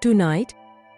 Tonight,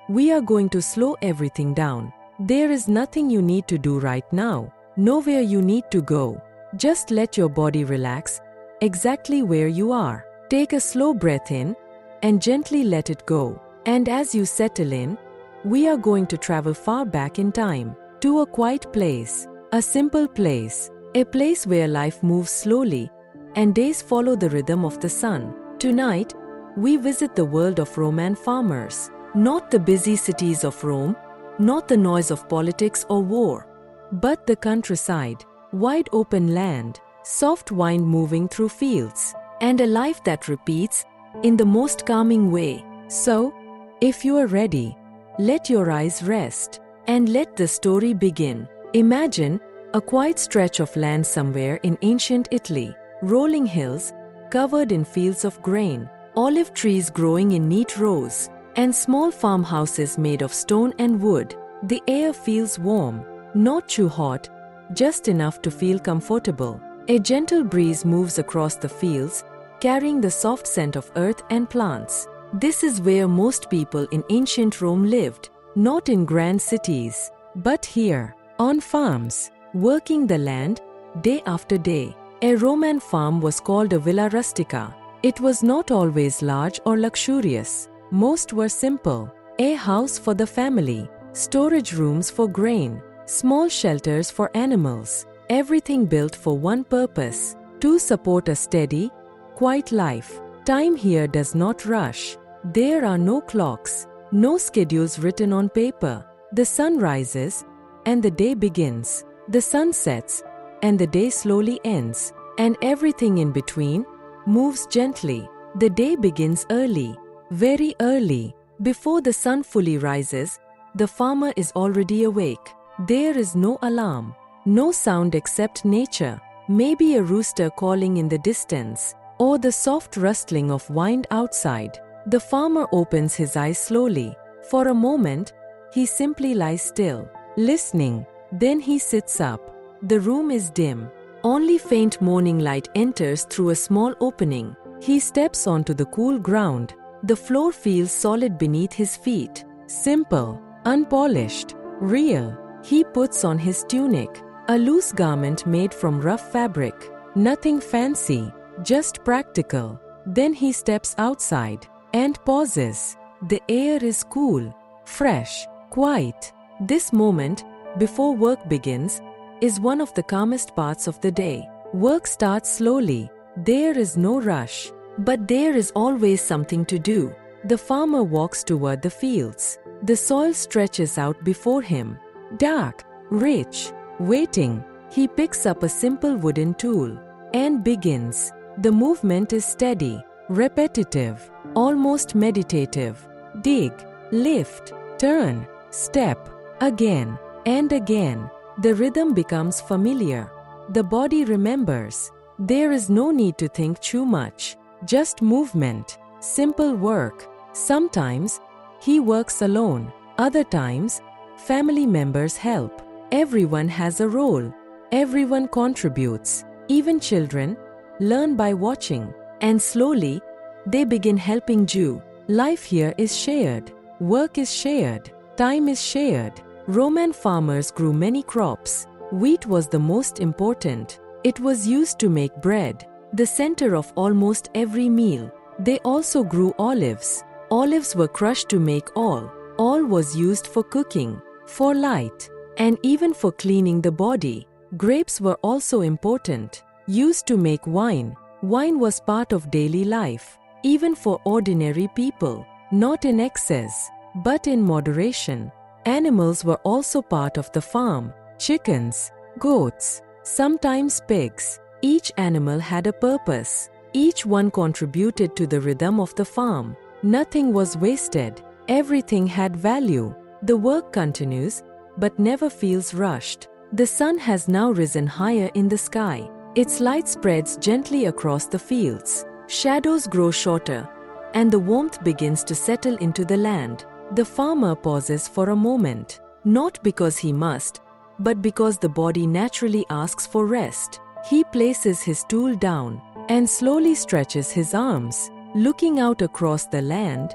we are going to slow everything down. There is nothing you need to do right now, nowhere you need to go. Just let your body relax, exactly where you are. Take a slow breath in and gently let it go. And as you settle in, we are going to travel far back in time, to a quiet place, a simple place, a place where life moves slowly and days follow the rhythm of the sun. Tonight, we visit the world of Roman farmers. Not the busy cities of Rome, not the noise of politics or war, but the countryside, wide open land, soft wind moving through fields, and a life that repeats in the most calming way. So, if you are ready, let your eyes rest and let the story begin. Imagine a quiet stretch of land somewhere in ancient Italy, rolling hills covered in fields of grain, olive trees growing in neat rows, and small farmhouses made of stone and wood. The air feels warm, not too hot, just enough to feel comfortable. A gentle breeze moves across the fields, carrying the soft scent of earth and plants. This is where most people in ancient Rome lived, not in grand cities, but here, on farms, working the land, day after day. A Roman farm was called a villa rustica. It was not always large or luxurious. Most were simple: a house for the family, storage rooms for grain, small shelters for animals, everything built for one purpose: to support a steady, quiet life. Time here does not rush. There are no clocks, no schedules written on paper. The sun rises, and the day begins. The sun sets, and the day slowly ends. And everything in between moves gently. The day begins early, very early. Before the sun fully rises, the farmer is already awake. There is no alarm, no sound except nature, maybe a rooster calling in the distance, or the soft rustling of wind outside. The farmer opens his eyes slowly. For a moment, he simply lies still, listening. Then he sits up. The room is dim. Only faint morning light enters through a small opening. He steps onto the cool ground. The floor feels solid beneath his feet. Simple, unpolished, real. He puts on his tunic, a loose garment made from rough fabric. Nothing fancy, just practical. Then he steps outside and pauses. The air is cool, fresh, quiet. This moment, before work begins, is one of the calmest parts of the day. Work starts slowly. There is no rush, but there is always something to do. The farmer walks toward the fields. The soil stretches out before him, dark, rich, waiting. He picks up a simple wooden tool and begins. The movement is steady, repetitive, almost meditative. Dig, lift, turn, step, again and again. The rhythm becomes familiar. The body remembers. There is no need to think too much, just movement, simple work. Sometimes, he works alone. Other times, family members help. Everyone has a role. Everyone contributes. Even children learn by watching. And slowly, they begin helping too. Life here is shared. Work is shared. Time is shared. Roman farmers grew many crops. Wheat was the most important. It was used to make bread, the center of almost every meal. They also grew olives. Olives were crushed to make oil. Oil was used for cooking, for light, and even for cleaning the body. Grapes were also important, used to make wine. Wine was part of daily life, even for ordinary people, not in excess, but in moderation. Animals were also part of the farm. Chickens, goats, sometimes pigs. Each animal had a purpose. Each one contributed to the rhythm of the farm. Nothing was wasted. Everything had value. The work continues, but never feels rushed. The sun has now risen higher in the sky. Its light spreads gently across the fields. Shadows grow shorter, and the warmth begins to settle into the land. The farmer pauses for a moment, not because he must, but because the body naturally asks for rest. He places his tool down and slowly stretches his arms. Looking out across the land,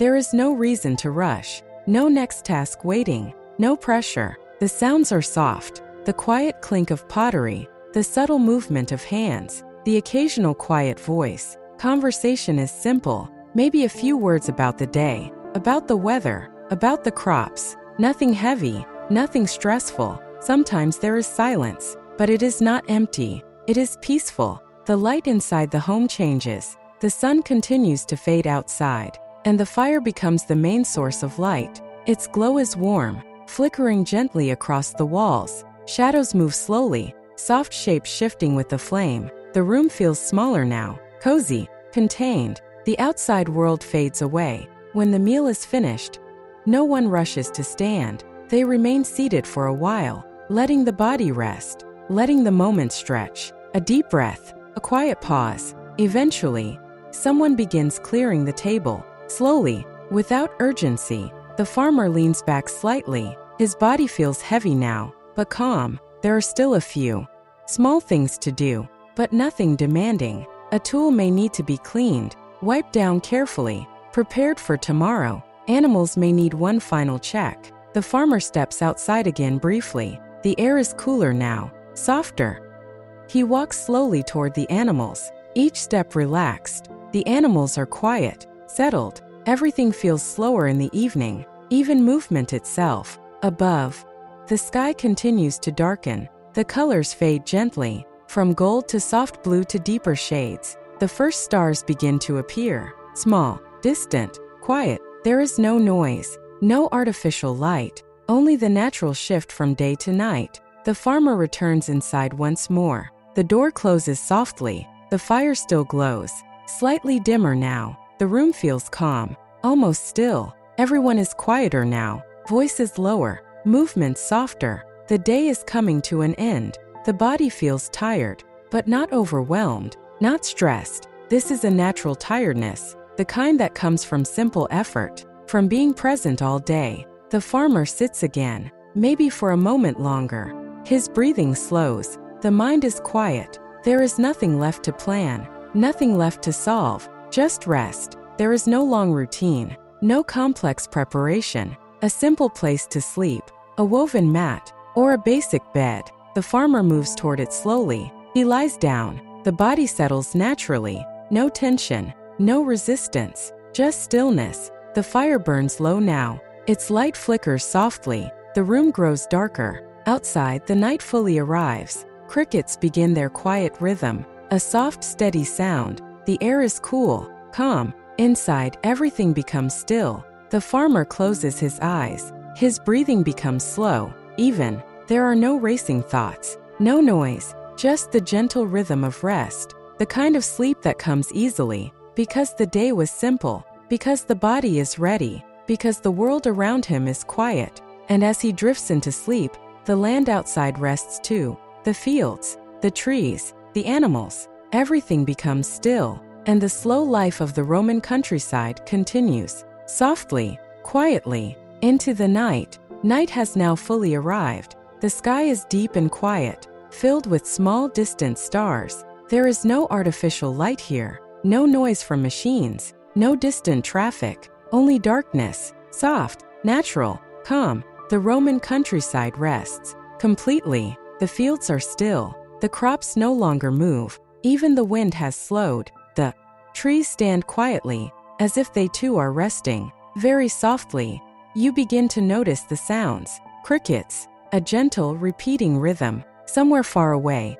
There is no reason to rush, no next task waiting, no pressure. The sounds are soft, the quiet clink of pottery, the subtle movement of hands, the occasional quiet voice. Conversation is simple, maybe a few words about the day, about the weather, about the crops. Nothing heavy, nothing stressful. Sometimes there is silence, but it is not empty, it is peaceful. The light inside the home changes, the sun continues to fade outside, and the fire becomes the main source of light. Its glow is warm, flickering gently across the walls. Shadows move slowly, soft shapes shifting with the flame. The room feels smaller now, cozy, contained. The outside world fades away. When the meal is finished, no one rushes to stand. They remain seated for a while, letting the body rest, letting the moment stretch. A deep breath, a quiet pause. Eventually, someone begins clearing the table. Slowly, without urgency, the farmer leans back slightly. His body feels heavy now, but calm. There are still a few small things to do, but nothing demanding. A tool may need to be cleaned, wiped down carefully, prepared for tomorrow. Animals may need one final check. The farmer steps outside again briefly. The air is cooler now, softer. He walks slowly toward the animals, each step relaxed. The animals are quiet, settled. Everything feels slower in the evening, even movement itself. Above, the sky continues to darken. The colors fade gently, from gold to soft blue to deeper shades. The first stars begin to appear, small, distant, quiet. There is no noise, no artificial light, only the natural shift from day to night. The farmer returns inside once more. The door closes softly. The fire still glows, slightly dimmer now. The room feels calm, almost still. Everyone is quieter now, voices lower, movements softer. The day is coming to an end. The body feels tired, but not overwhelmed, not stressed. This is a natural tiredness, the kind that comes from simple effort, from being present all day. The farmer sits again, maybe for a moment longer. His breathing slows. The mind is quiet. There is nothing left to plan, nothing left to solve, just rest. There is no long routine, no complex preparation, a simple place to sleep, a woven mat, or a basic bed. The farmer moves toward it slowly. He lies down. The body settles naturally. No tension, no resistance, just stillness. The fire burns low now. Its light flickers softly. The room grows darker. Outside, the night fully arrives. Crickets begin their quiet rhythm, a soft, steady sound. The air is cool, calm. Inside, everything becomes still. The farmer closes his eyes. His breathing becomes slow, even. There are no racing thoughts, no noise, just the gentle rhythm of rest, the kind of sleep that comes easily, because the day was simple, because the body is ready, because the world around him is quiet. And as he drifts into sleep, the land outside rests too. The fields, the trees, the animals, everything becomes still, and the slow life of the Roman countryside continues, softly, quietly, into the night. Night has now fully arrived. The sky is deep and quiet, filled with small distant stars. There is no artificial light here, no noise from machines, no distant traffic, only darkness, soft, natural, calm. The Roman countryside rests completely. The fields are still. The crops no longer move. Even the wind has slowed. The trees stand quietly, as if they too are resting. Very softly, you begin to notice the sounds. Crickets, a gentle, repeating rhythm. Somewhere far away,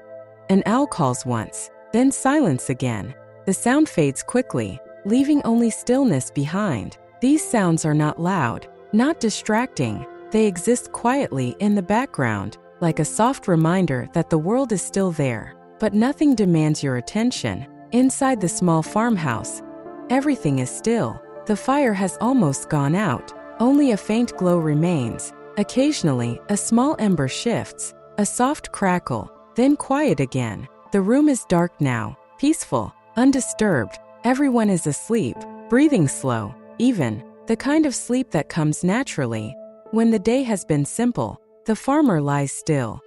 an owl calls once, then silence again. The sound fades quickly, leaving only stillness behind. These sounds are not loud, not distracting. They exist quietly in the background, like a soft reminder that the world is still there, but nothing demands your attention. Inside the small farmhouse, everything is still. The fire has almost gone out. Only a faint glow remains. Occasionally, a small ember shifts, a soft crackle, then quiet again. The room is dark now, peaceful, undisturbed. Everyone is asleep, breathing slow, even, the kind of sleep that comes naturally. When the day has been simple, the farmer lies still,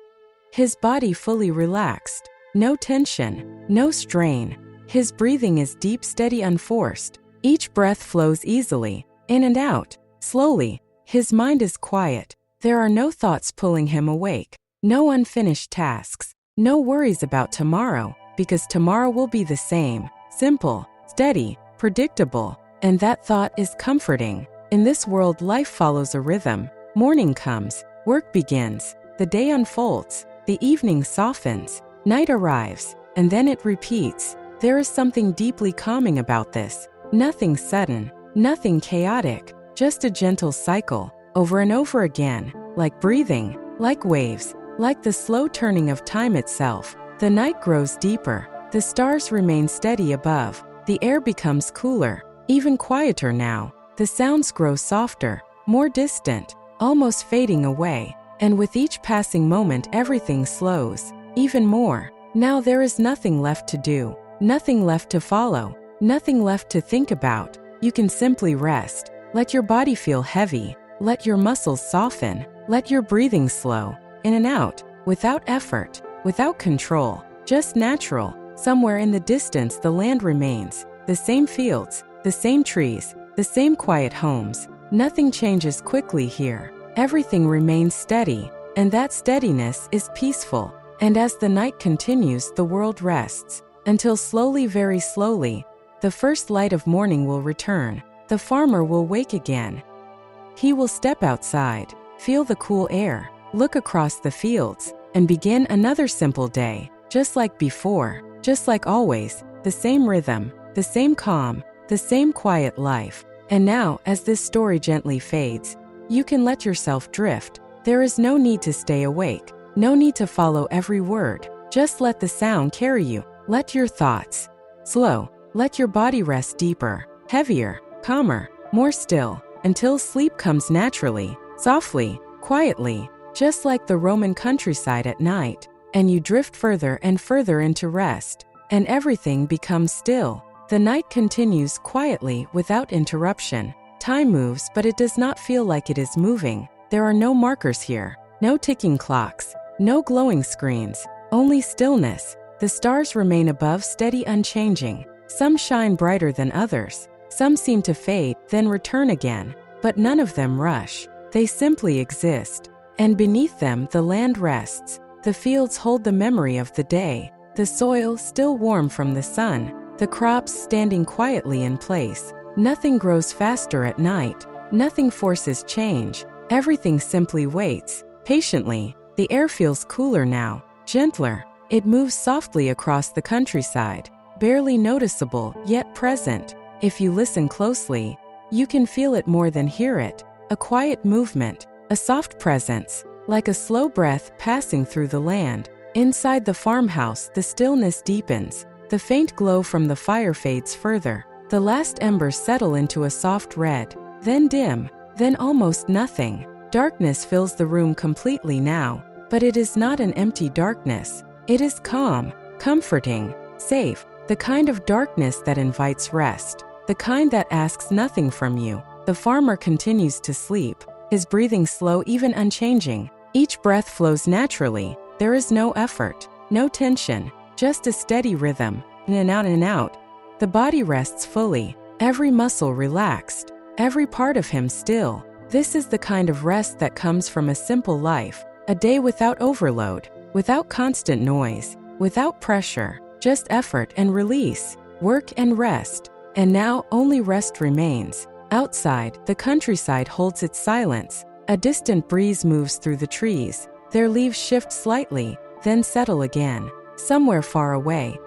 his body fully relaxed, no tension, no strain. His breathing is deep, steady, unforced. Each breath flows easily, in and out, slowly. His mind is quiet. There are no thoughts pulling him awake, no unfinished tasks, no worries about tomorrow, because tomorrow will be the same, simple, steady, predictable, and that thought is comforting. In this world, life follows a rhythm. Morning comes, work begins, the day unfolds, the evening softens, night arrives, and then it repeats. There is something deeply calming about this. Nothing sudden, nothing chaotic, just a gentle cycle, over and over again, like breathing, like waves, like the slow turning of time itself. The night grows deeper, the stars remain steady above, the air becomes cooler, even quieter now. The sounds grow softer, more distant, almost fading away, and with each passing moment everything slows, even more. Now there is nothing left to do, nothing left to follow, nothing left to think about. You can simply rest. Let your body feel heavy, let your muscles soften, let your breathing slow, in and out, without effort, without control, just natural. Somewhere in the distance the land remains, the same fields, the same trees, the same quiet homes. Nothing changes quickly here. Everything remains steady, and that steadiness is peaceful. And as the night continues, the world rests, until slowly, very slowly, the first light of morning will return. The farmer will wake again. He will step outside, feel the cool air, look across the fields, and begin another simple day, just like before, just like always, the same rhythm, the same calm, the same quiet life. And now, as this story gently fades, you can let yourself drift. There is no need to stay awake, no need to follow every word. Just let the sound carry you. Let your thoughts slow. Let your body rest deeper, heavier, calmer, more still, until sleep comes naturally, softly, quietly, just like the Roman countryside at night, and you drift further and further into rest, and everything becomes still. The night continues quietly without interruption. Time moves, but it does not feel like it is moving. There are no markers here, no ticking clocks, no glowing screens, only stillness. The stars remain above, steady, unchanging. Some shine brighter than others. Some seem to fade, then return again, but none of them rush. They simply exist. And beneath them the land rests. The fields hold the memory of the day, the soil still warm from the sun, the crops standing quietly in place. Nothing grows faster at night. Nothing forces change. Everything simply waits, patiently. The air feels cooler now, gentler. It moves softly across the countryside, barely noticeable, yet present. If you listen closely, you can feel it more than hear it. A quiet movement, a soft presence, like a slow breath passing through the land. Inside the farmhouse, the stillness deepens. The faint glow from the fire fades further. The last embers settle into a soft red, then dim, then almost nothing. Darkness fills the room completely now, but it is not an empty darkness. It is calm, comforting, safe, the kind of darkness that invites rest, the kind that asks nothing from you. The farmer continues to sleep, his breathing slow, even unchanging. Each breath flows naturally. There is no effort, no tension, just a steady rhythm, in and out and out. The body rests fully, every muscle relaxed, every part of him still. This is the kind of rest that comes from a simple life, a day without overload, without constant noise, without pressure, just effort and release, work and rest. And now only rest remains. Outside, the countryside holds its silence. A distant breeze moves through the trees. Their leaves shift slightly, then settle again. Somewhere far away,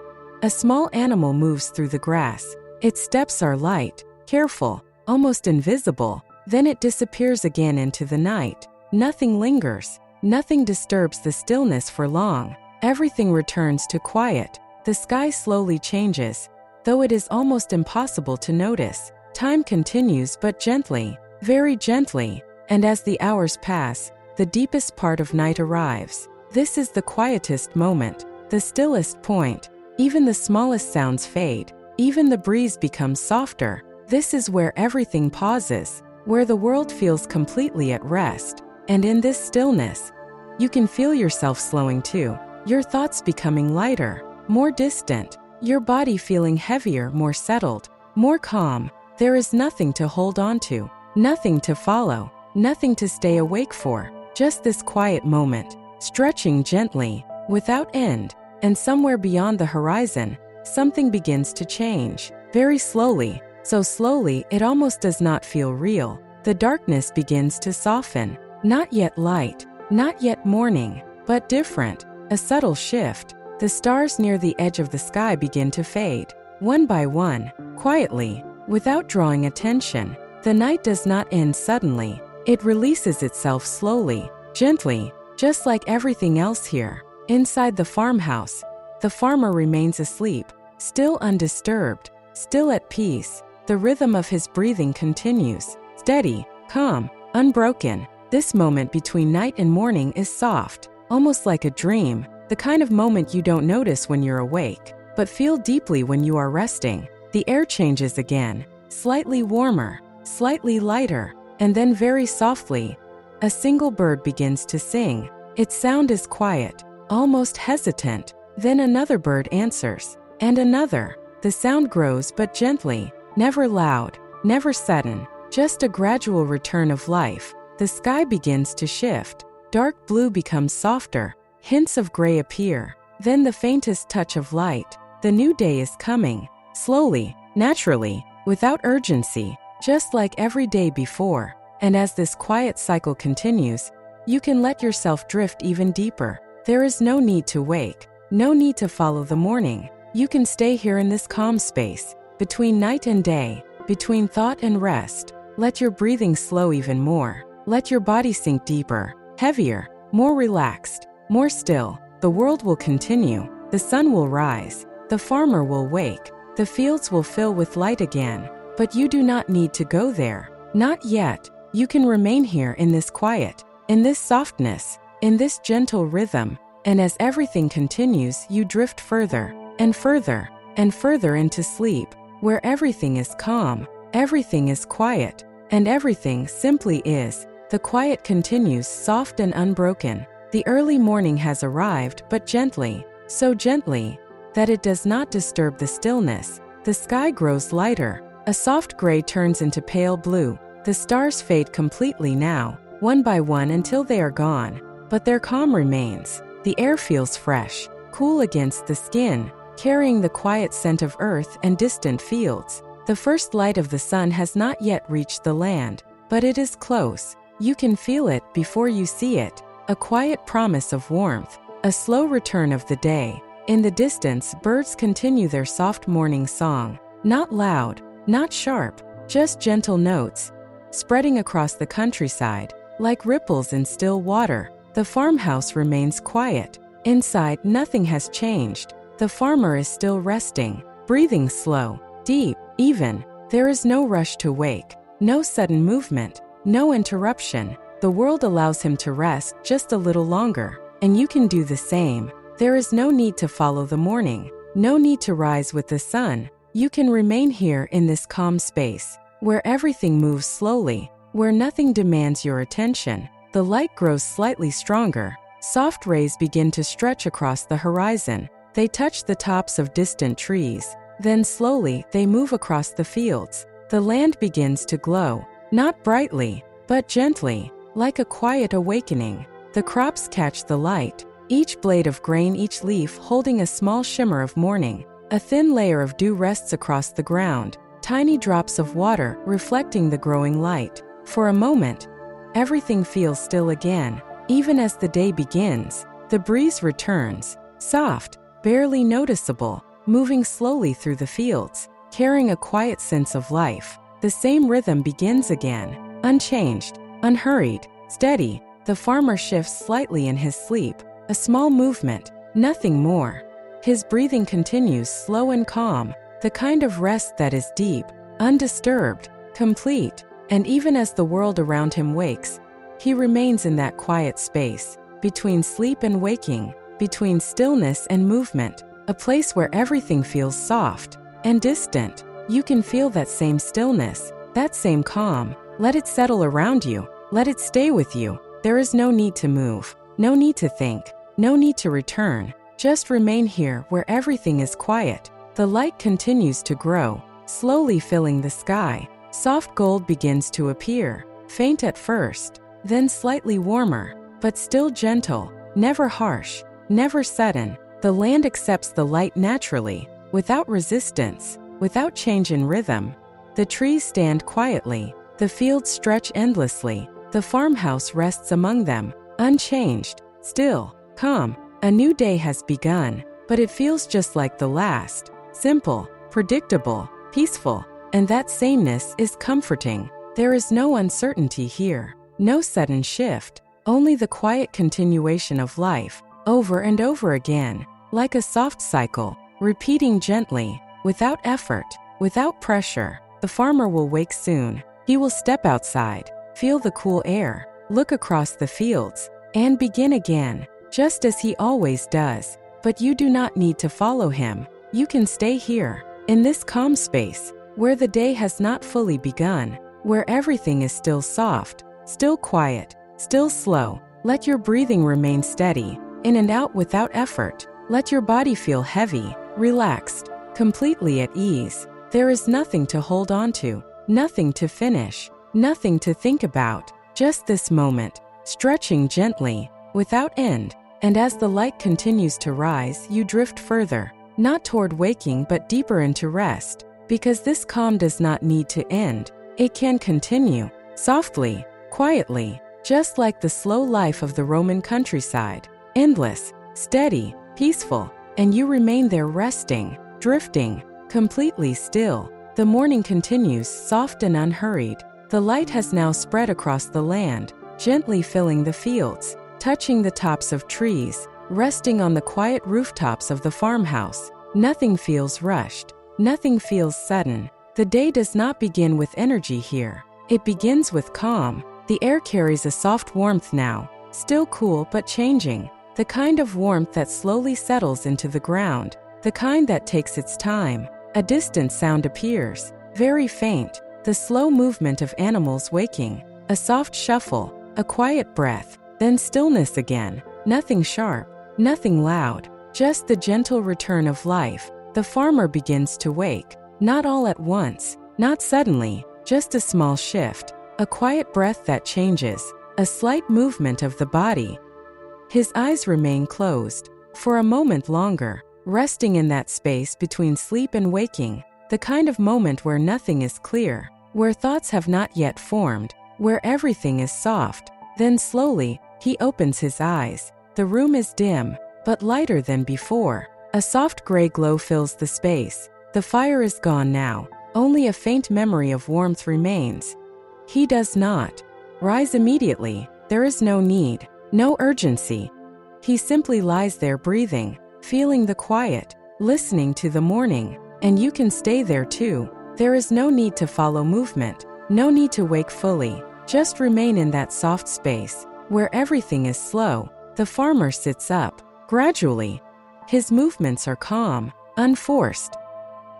a small animal moves through the grass. Its steps are light, careful, almost invisible. Then it disappears again into the night. Nothing lingers. Nothing disturbs the stillness for long. Everything returns to quiet. The sky slowly changes, though it is almost impossible to notice. Time continues, but gently, very gently. And as the hours pass, the deepest part of night arrives. This is the quietest moment, the stillest point. Even the smallest sounds fade. Even the breeze becomes softer. This is where everything pauses, where the world feels completely at rest. And in this stillness, you can feel yourself slowing too. Your thoughts becoming lighter, more distant. Your body feeling heavier, more settled, more calm. There is nothing to hold on to, nothing to follow, nothing to stay awake for, just this quiet moment, stretching gently, without end, and somewhere beyond the horizon, something begins to change, very slowly, so slowly it almost does not feel real. The darkness begins to soften, not yet light, not yet morning, but different, a subtle shift. The stars near the edge of the sky begin to fade, one by one, quietly, without drawing attention. The night does not end suddenly, it releases itself slowly, gently, just like everything else here. Inside the farmhouse, the farmer remains asleep, still undisturbed, still at peace. The rhythm of his breathing continues, steady, calm, unbroken. This moment between night and morning is soft, almost like a dream, the kind of moment you don't notice when you're awake, but feel deeply when you are resting. The air changes again, slightly warmer, slightly lighter, and then very softly, a single bird begins to sing. Its sound is quiet, almost hesitant. Then another bird answers, and another. The sound grows but gently, never loud, never sudden, just a gradual return of life. The sky begins to shift. Dark blue becomes softer, hints of gray appear, then the faintest touch of light. The new day is coming, slowly, naturally, without urgency, just like every day before. And as this quiet cycle continues, you can let yourself drift even deeper. There is no need to wake, no need to follow the morning. You can stay here in this calm space, between night and day, between thought and rest. Let your breathing slow even more. Let your body sink deeper, heavier, more relaxed, more still. The world will continue. The sun will rise. The farmer will wake. The fields will fill with light again. But you do not need to go there. Not yet. You can remain here in this quiet, in this softness, in this gentle rhythm. And as everything continues, you drift further and further and further into sleep, where everything is calm, everything is quiet, and everything simply is. The quiet continues, soft and unbroken. The early morning has arrived, but gently, so gently, that it does not disturb the stillness. The sky grows lighter. A soft gray turns into pale blue. The stars fade completely now, one by one until they are gone, but their calm remains. The air feels fresh, cool against the skin, carrying the quiet scent of earth and distant fields. The first light of the sun has not yet reached the land, but it is close. You can feel it before you see it, a quiet promise of warmth, a slow return of the day. In the distance, birds continue their soft morning song, not loud, not sharp, just gentle notes, spreading across the countryside, like ripples in still water. The farmhouse remains quiet. Inside, nothing has changed. The farmer is still resting, breathing slow, deep, even. There is no rush to wake, no sudden movement, no interruption. The world allows him to rest just a little longer, and you can do the same. There is no need to follow the morning, no need to rise with the sun. You can remain here in this calm space, where everything moves slowly, where nothing demands your attention. The light grows slightly stronger. Soft rays begin to stretch across the horizon. They touch the tops of distant trees. Then slowly, they move across the fields. The land begins to glow, not brightly, but gently, like a quiet awakening. The crops catch the light, each blade of grain, each leaf holding a small shimmer of morning. A thin layer of dew rests across the ground, tiny drops of water reflecting the growing light. For a moment, everything feels still again. Even as the day begins, the breeze returns, soft, barely noticeable, moving slowly through the fields, carrying a quiet sense of life. The same rhythm begins again, unchanged, unhurried, steady. The farmer shifts slightly in his sleep, a small movement, nothing more. His breathing continues slow and calm, the kind of rest that is deep, undisturbed, complete. And even as the world around him wakes, he remains in that quiet space, between sleep and waking, between stillness and movement, a place where everything feels soft and distant. You can feel that same stillness, that same calm. Let it settle around you. Let it stay with you. There is no need to move, no need to think, no need to return. Just remain here where everything is quiet. The light continues to grow, slowly filling the sky. Soft gold begins to appear, faint at first, then slightly warmer, but still gentle, never harsh, never sudden. The land accepts the light naturally, without resistance, without change in rhythm. The trees stand quietly, the fields stretch endlessly, the farmhouse rests among them, unchanged, still, calm. A new day has begun, but it feels just like the last, simple, predictable, peaceful, and that sameness is comforting. There is no uncertainty here, no sudden shift, only the quiet continuation of life, over and over again, like a soft cycle, repeating gently, without effort, without pressure. The farmer will wake soon. He will step outside, feel the cool air, look across the fields, and begin again, just as he always does. But you do not need to follow him. You can stay here, in this calm space, where the day has not fully begun, where everything is still soft, still quiet, still slow. Let your breathing remain steady, in and out without effort. Let your body feel heavy, relaxed, completely at ease. There is nothing to hold on to, nothing to finish, nothing to think about, just this moment, stretching gently, without end. And as the light continues to rise, you drift further, not toward waking but deeper into rest, because this calm does not need to end. It can continue, softly, quietly, just like the slow life of the Roman countryside, endless, steady, peaceful, and you remain there resting, drifting, completely still. The morning continues, soft and unhurried. The light has now spread across the land, gently filling the fields, touching the tops of trees, resting on the quiet rooftops of the farmhouse. Nothing feels rushed, nothing feels sudden. The day does not begin with energy here. It begins with calm. The air carries a soft warmth now, still cool but changing. The kind of warmth that slowly settles into the ground, the kind that takes its time. A distant sound appears, very faint, the slow movement of animals waking, a soft shuffle, a quiet breath, then stillness again. Nothing sharp, nothing loud, just the gentle return of life. The farmer begins to wake, not all at once, not suddenly, just a small shift, a quiet breath that changes, a slight movement of the body. His eyes remain closed, for a moment longer, resting in that space between sleep and waking, the kind of moment where nothing is clear, where thoughts have not yet formed, where everything is soft. Then slowly, he opens his eyes. The room is dim, but lighter than before. A soft gray glow fills the space. The fire is gone now. Only a faint memory of warmth remains. He does not rise immediately. There is no need, no urgency. He simply lies there breathing, feeling the quiet, listening to the morning. And you can stay there too. There is no need to follow movement, no need to wake fully. Just remain in that soft space, where everything is slow. The farmer sits up, gradually. His movements are calm, unforced.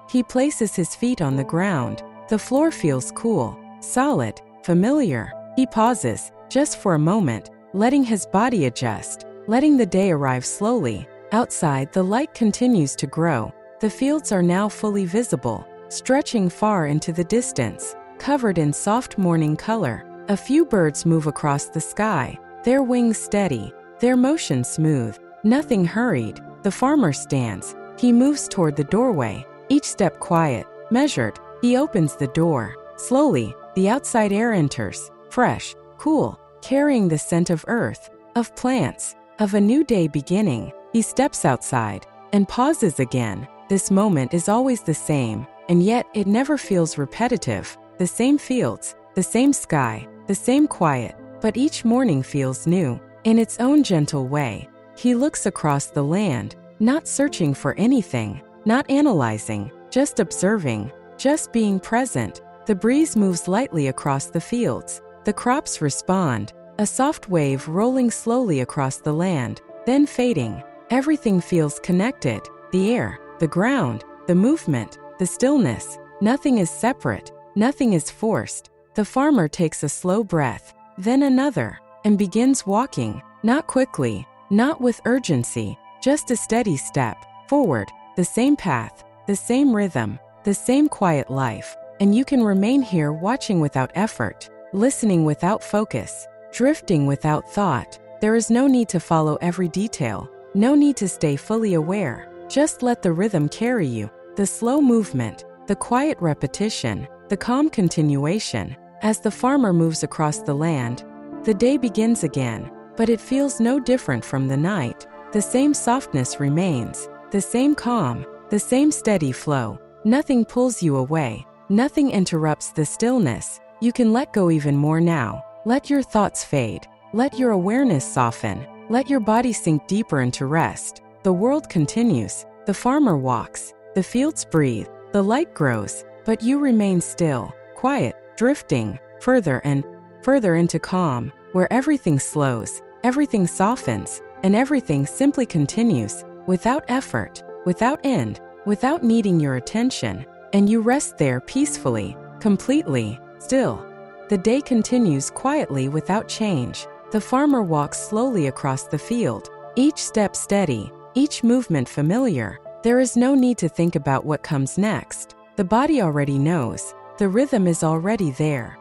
He places his feet on the ground. The floor feels cool, solid, familiar. He pauses, just for a moment, letting his body adjust, letting the day arrive slowly. Outside, the light continues to grow. The fields are now fully visible, stretching far into the distance, covered in soft morning color. A few birds move across the sky, their wings steady, their motion smooth, nothing hurried. The farmer stands. He moves toward the doorway, each step quiet, measured. He opens the door. Slowly, the outside air enters, fresh, cool, carrying the scent of earth, of plants, of a new day beginning. He steps outside and pauses again. This moment is always the same, and yet it never feels repetitive. The same fields, the same sky, the same quiet, but each morning feels new, in its own gentle way. He looks across the land, not searching for anything, not analyzing, just observing, just being present. The breeze moves lightly across the fields. The crops respond, a soft wave rolling slowly across the land, then fading. Everything feels connected, the air, the ground, the movement, the stillness. Nothing is separate, nothing is forced. The farmer takes a slow breath, then another, and begins walking, not quickly, not with urgency, just a steady step forward, the same path, the same rhythm. the same quiet life, and you can remain here watching without effort, listening without focus, drifting without thought. There is no need to follow every detail, no need to stay fully aware. Just let the rhythm carry you, the slow movement, the quiet repetition, the calm continuation. As the farmer moves across the land, the day begins again, but it feels no different from the night. The same softness remains, the same calm, the same steady flow. Nothing pulls you away, nothing interrupts the stillness. You can let go even more now. Let your thoughts fade, let your awareness soften, let your body sink deeper into rest. The world continues, the farmer walks, the fields breathe, the light grows, but you remain still, quiet, drifting further and further into calm, where everything slows, everything softens, and everything simply continues, without effort, without end, without needing your attention, and you rest there peacefully, completely still. The day continues quietly without change. The farmer walks slowly across the field, each step steady, each movement familiar. There is no need to think about what comes next. The body already knows. The rhythm is already there.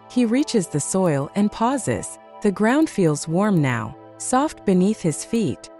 He reaches the soil and pauses. The ground feels warm now, soft beneath his feet.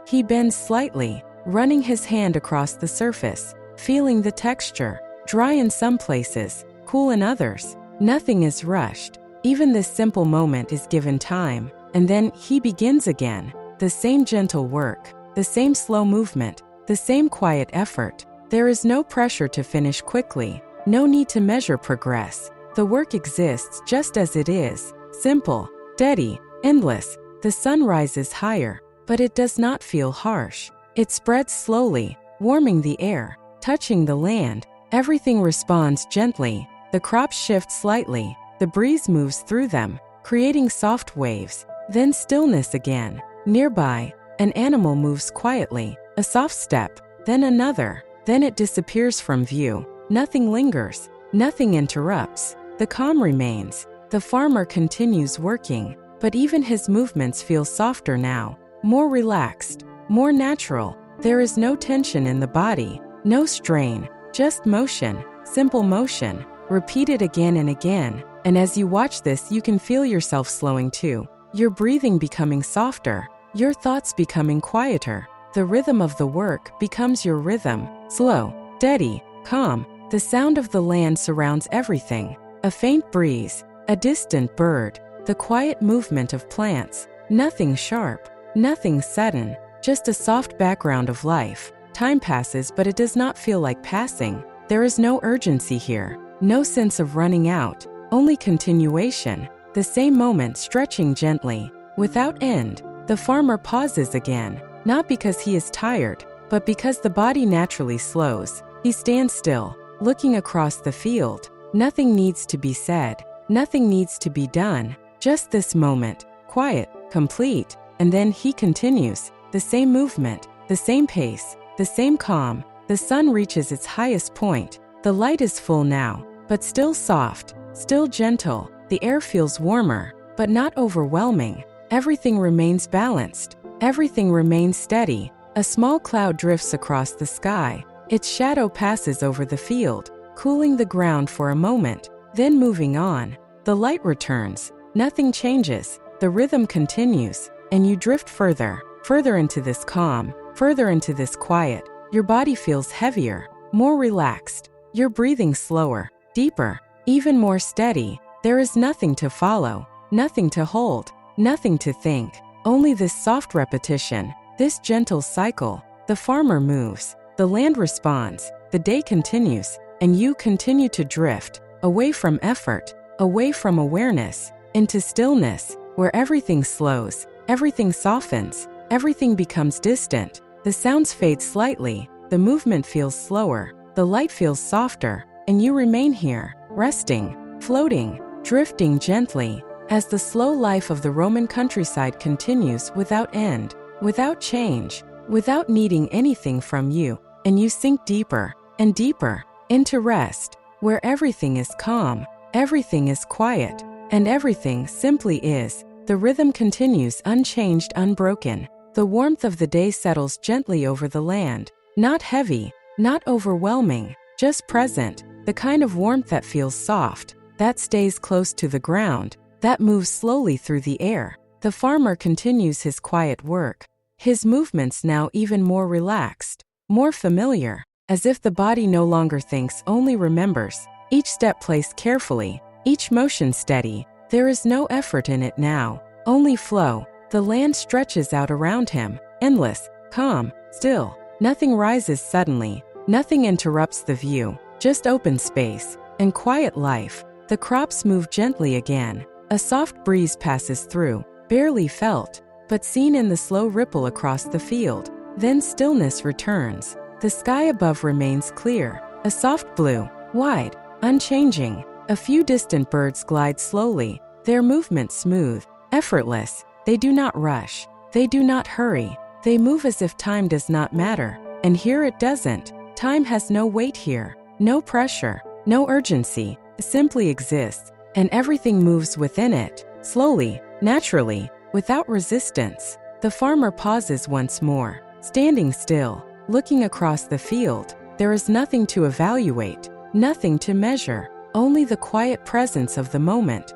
He bends slightly, running his hand across the surface, feeling the texture, dry in some places, cool in others. Nothing is rushed. Even this simple moment is given time, and then he begins again. The same gentle work, the same slow movement, the same quiet effort. There is no pressure to finish quickly, no need to measure progress. The work exists just as it is, simple, steady, endless. The sun rises higher, but it does not feel harsh. It spreads slowly, warming the air, touching the land. Everything responds gently. The crops shift slightly, the breeze moves through them, creating soft waves. Then stillness again. Nearby, an animal moves quietly, a soft step, then another. Then it disappears from view. Nothing lingers, nothing interrupts. The calm remains. The farmer continues working, but even his movements feel softer now, more relaxed, more natural. There is no tension in the body, no strain, just motion, simple motion, repeated again and again. And as you watch this, you can feel yourself slowing too. Your breathing becoming softer, your thoughts becoming quieter. The rhythm of the work becomes your rhythm, slow, steady, calm. The sound of the land surrounds everything. A faint breeze, a distant bird, the quiet movement of plants. Nothing sharp, nothing sudden, just a soft background of life. Time passes, but it does not feel like passing. There is no urgency here, no sense of running out, only continuation. The same moment stretching gently, without end. The farmer pauses again, not because he is tired, but because the body naturally slows. He stands still, looking across the field. Nothing needs to be said, nothing needs to be done. Just this moment, quiet, complete. And then he continues, the same movement, the same pace, the same calm. The sun reaches its highest point. The light is full now, but still soft, still gentle. The air feels warmer, but not overwhelming. Everything remains balanced. Everything remains steady. A small cloud drifts across the sky. Its shadow passes over the field, cooling the ground for a moment, then moving on. The light returns. Nothing changes. The rhythm continues, and you drift further, further into this calm, further into this quiet. Your body feels heavier, more relaxed. You're breathing slower, deeper, even more steady. There is nothing to follow, nothing to hold, nothing to think. Only this soft repetition, this gentle cycle. The farmer moves, the land responds, the day continues, and you continue to drift, away from effort, away from awareness, into stillness, where everything slows, everything softens, everything becomes distant. The sounds fade slightly, the movement feels slower, the light feels softer, and you remain here, resting, floating, drifting gently, as the slow life of the Roman countryside continues without end, without change, without needing anything from you, and you sink deeper and deeper into rest, where everything is calm, everything is quiet, and everything simply is. The rhythm continues unchanged, unbroken. The warmth of the day settles gently over the land, not heavy, not overwhelming, just present, the kind of warmth that feels soft, that stays close to the ground, that moves slowly through the air. The farmer continues his quiet work, his movements now even more relaxed, more familiar, as if the body no longer thinks, only remembers. Each step placed carefully, each motion steady. There is no effort in it now, only flow. The land stretches out around him, endless, calm, still. Nothing rises suddenly, nothing interrupts the view, just open space and quiet life. The crops move gently again. A soft breeze passes through, barely felt, but seen in the slow ripple across the field. Then stillness returns. The sky above remains clear, a soft blue, wide, unchanging. A few distant birds glide slowly, their movement smooth, effortless. They do not rush, they do not hurry. They move as if time does not matter, and here it doesn't. Time has no weight here, no pressure, no urgency. It simply exists, and everything moves within it, slowly, naturally, without resistance. The farmer pauses once more, standing still, looking across the field. There is nothing to evaluate, nothing to measure, only the quiet presence of the moment.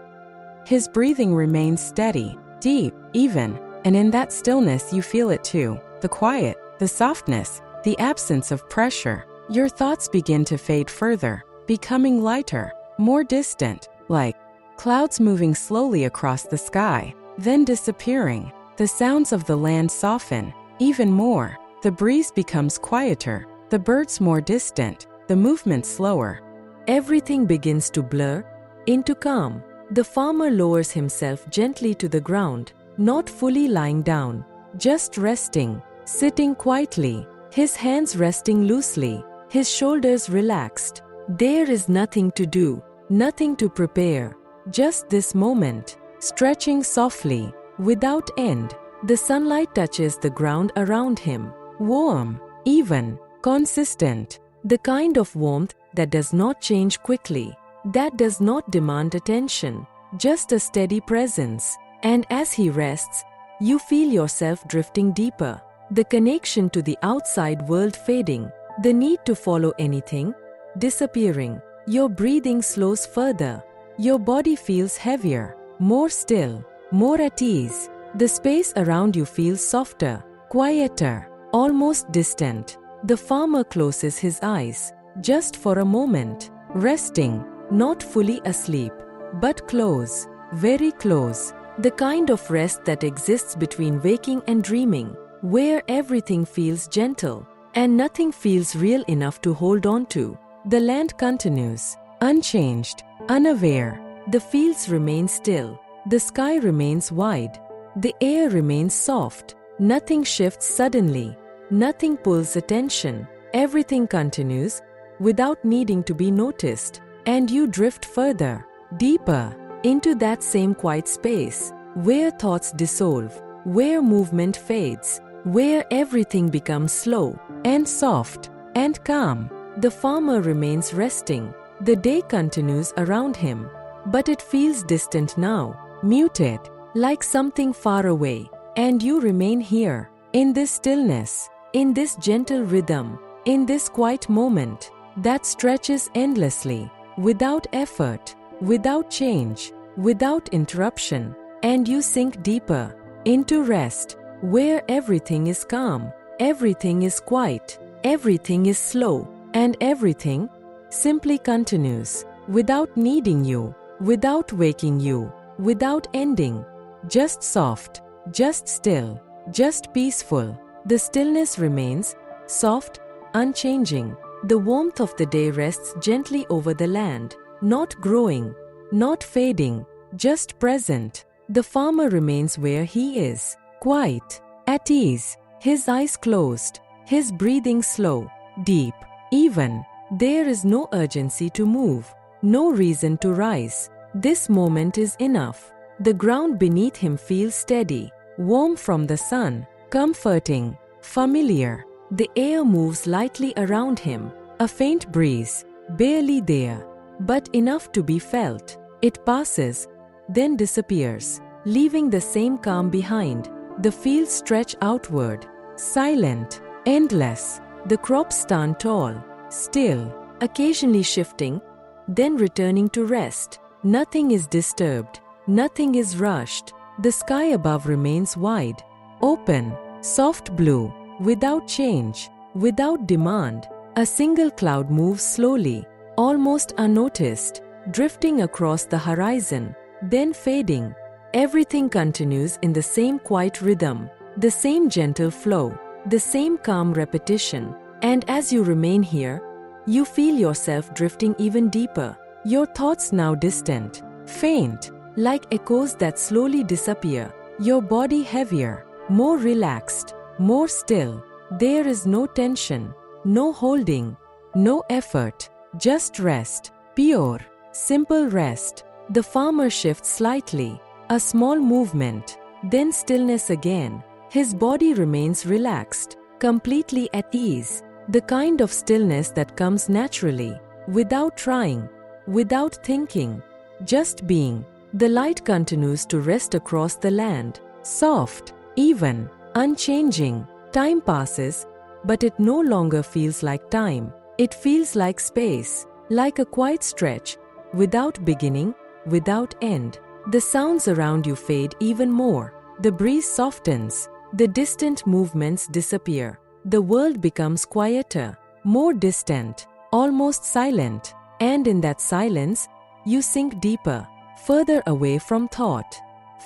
His breathing remains steady, deep, even, and in that stillness you feel it too, the quiet, the softness, the absence of pressure. Your thoughts begin to fade further, becoming lighter, more distant, like clouds moving slowly across the sky, then disappearing. The sounds of the land soften, even more. The breeze becomes quieter, the birds more distant, the movement slower. Everything begins to blur into calm. The farmer lowers himself gently to the ground, not fully lying down, just resting, sitting quietly, his hands resting loosely, his shoulders relaxed. There is nothing to do, nothing to prepare, just this moment, stretching softly, without end. The sunlight touches the ground around him, warm, even, consistent, the kind of warmth that does not change quickly, that does not demand attention, just a steady presence. And as he rests, you feel yourself drifting deeper, the connection to the outside world fading, the need to follow anything disappearing. Your breathing slows further, your body feels heavier, more still, more at ease. The space around you feels softer, quieter, almost distant. The farmer closes his eyes, just for a moment, resting, not fully asleep, but close, very close. The kind of rest that exists between waking and dreaming, where everything feels gentle and nothing feels real enough to hold on to. The land continues, unchanged, unaware. The fields remain still, the sky remains wide, the air remains soft. Nothing shifts suddenly, nothing pulls attention. Everything continues without needing to be noticed, and you drift further, deeper, into that same quiet space, where thoughts dissolve, where movement fades, where everything becomes slow and soft and calm. The farmer remains resting. The day continues around him, but it feels distant now, muted, like something far away. And you remain here, in this stillness, in this gentle rhythm, in this quiet moment that stretches endlessly, without effort, without change, without interruption. And you sink deeper into rest, where everything is calm, everything is quiet, everything is slow, and everything simply continues, without needing you, without waking you, without ending, just soft, just still, just peaceful. The stillness remains soft, unchanging. The warmth of the day rests gently over the land, not growing, not fading, just present. The farmer remains where he is, quiet, at ease, his eyes closed, his breathing slow, deep, even. There is no urgency to move, no reason to rise. This moment is enough. The ground beneath him feels steady, warm from the sun, comforting, familiar. The air moves lightly around him, a faint breeze, barely there, but enough to be felt. It passes, then disappears, leaving the same calm behind. The fields stretch outward, silent, endless. The crops stand tall, still, occasionally shifting, then returning to rest. Nothing is disturbed, nothing is rushed. The sky above remains wide, open, soft blue, without change, without demand. A single cloud moves slowly, almost unnoticed, drifting across the horizon, then fading. Everything continues in the same quiet rhythm, the same gentle flow, the same calm repetition. And as you remain here, you feel yourself drifting even deeper, your thoughts now distant, faint, like echoes that slowly disappear, your body heavier, more relaxed, more still. There is no tension, no holding, no effort, just rest, pure, simple rest. The farmer shifts slightly, a small movement, then stillness again. His body remains relaxed, completely at ease, the kind of stillness that comes naturally, without trying, without thinking, just being. The light continues to rest across the land, soft, even, unchanging. Time passes, but it no longer feels like time. It feels like space, like a quiet stretch, without beginning, without end. The sounds around you fade even more. The breeze softens, the distant movements disappear. The world becomes quieter, more distant, almost silent. And in that silence, you sink deeper, further away from thought,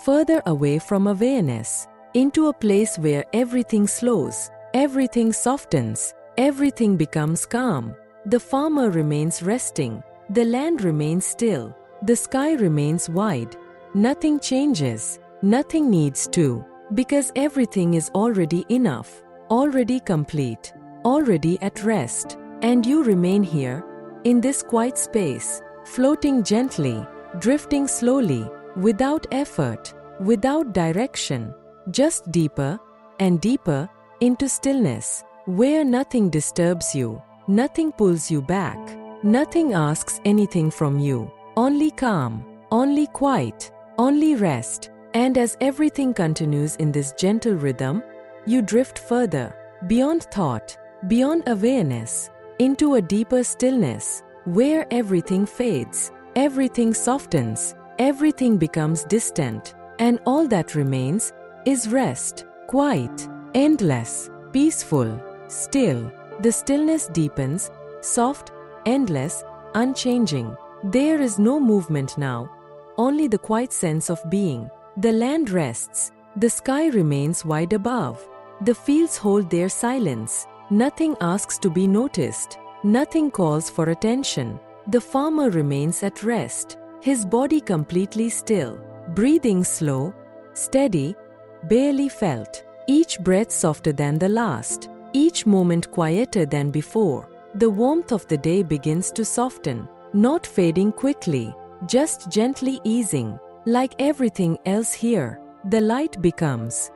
further away from awareness, into a place where everything slows, everything softens, everything becomes calm. The farmer remains resting, the land remains still, the sky remains wide. Nothing changes, nothing needs to, because everything is already enough, already complete, already at rest. And you remain here, in this quiet space, floating gently, drifting slowly, without effort, without direction, just deeper and deeper into stillness, where nothing disturbs you, nothing pulls you back, nothing asks anything from you, only calm, only quiet, only rest. And as everything continues in this gentle rhythm, you drift further, beyond thought, beyond awareness, into a deeper stillness, where everything fades, everything softens, everything becomes distant, and all that remains is rest, quiet, endless, peaceful, still. The stillness deepens, soft, endless, unchanging. There is no movement now, only the quiet sense of being. The land rests, the sky remains wide above, the fields hold their silence, nothing asks to be noticed, nothing calls for attention. The farmer remains at rest, his body completely still, breathing slow, steady, barely felt, each breath softer than the last, each moment quieter than before. The warmth of the day begins to soften, not fading quickly, just gently easing. Like everything else here, the light becomes